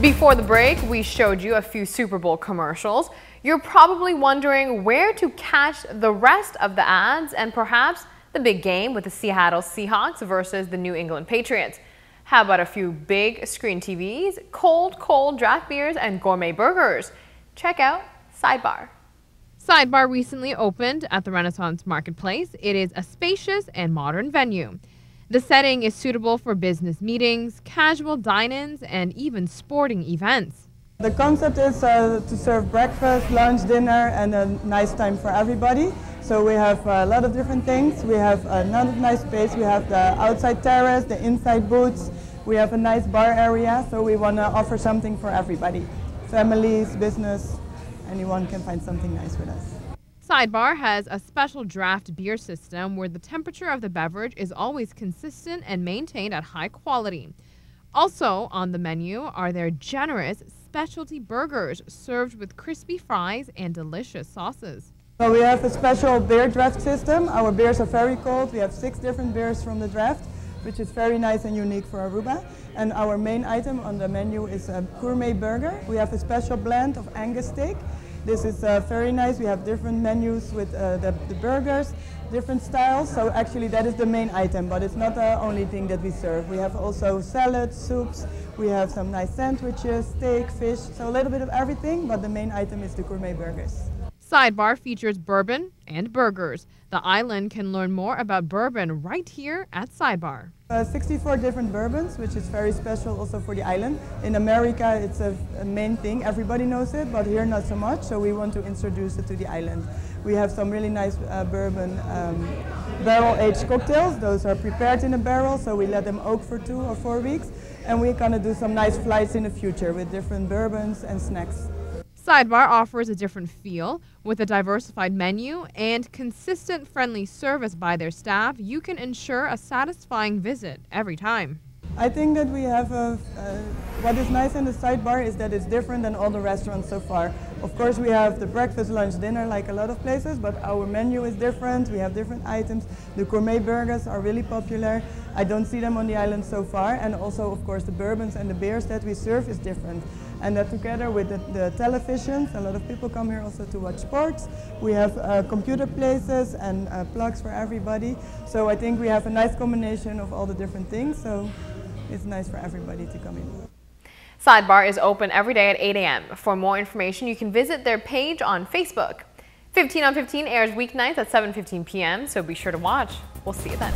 Before the break, we showed you a few Super Bowl commercials. You're probably wondering where to catch the rest of the ads and perhaps the big game with the Seattle Seahawks versus the New England Patriots. How about a few big screen TVs, cold draft beers, and gourmet burgers? Check out Sidebar. Sidebar recently opened at the Renaissance Marketplace. It is a spacious and modern venue. The setting is suitable for business meetings, casual dine-ins, and even sporting events. The concept is to serve breakfast, lunch, dinner, and a nice time for everybody. So we have a lot of different things. We have another nice space. We have the outside terrace, the inside booths. We have a nice bar area, so we want to offer something for everybody. Families, business, anyone can find something nice with us. Sidebar has a special draft beer system where the temperature of the beverage is always consistent and maintained at high quality. Also on the menu are their generous specialty burgers served with crispy fries and delicious sauces. So we have a special beer draft system. Our beers are very cold. We have 6 different beers from the draft, which is very nice and unique for Aruba. And our main item on the menu is a gourmet burger. We have a special blend of Angus steak. This is very nice. We have different menus with the burgers, different styles. So actually that is the main item, but it's not the only thing that we serve. We have also salads, soups. We have some nice sandwiches, steak, fish. So a little bit of everything, but the main item is the gourmet burgers. Sidebar features bourbon and burgers. The island can learn more about bourbon right here at Sidebar. 64 different bourbons, which is very special also for the island. In America, it's a main thing. Everybody knows it, but here not so much. So we want to introduce it to the island. We have some really nice bourbon barrel-aged cocktails. Those are prepared in a barrel, so we let them oak for 2 or 4 weeks. And we're going to do some nice flights in the future with different bourbons and snacks. Sidebar offers a different feel. With a diversified menu and consistent friendly service by their staff, you can ensure a satisfying visit every time. I think that we have what is nice in the Sidebar is that it's different than all the restaurants so far. Of course we have the breakfast, lunch, dinner like a lot of places, but our menu is different. We have different items. The gourmet burgers are really popular. I don't see them on the island so far, and also of course the bourbons and the beers that we serve is different. And that together with the televisions, a lot of people come here also to watch sports. We have computer places and plugs for everybody. So I think we have a nice combination of all the different things. So it's nice for everybody to come in. Sidebar is open every day at 8 a.m. For more information, you can visit their page on Facebook. 15 on 15 airs weeknights at 7:15 p.m., so be sure to watch. We'll see you then.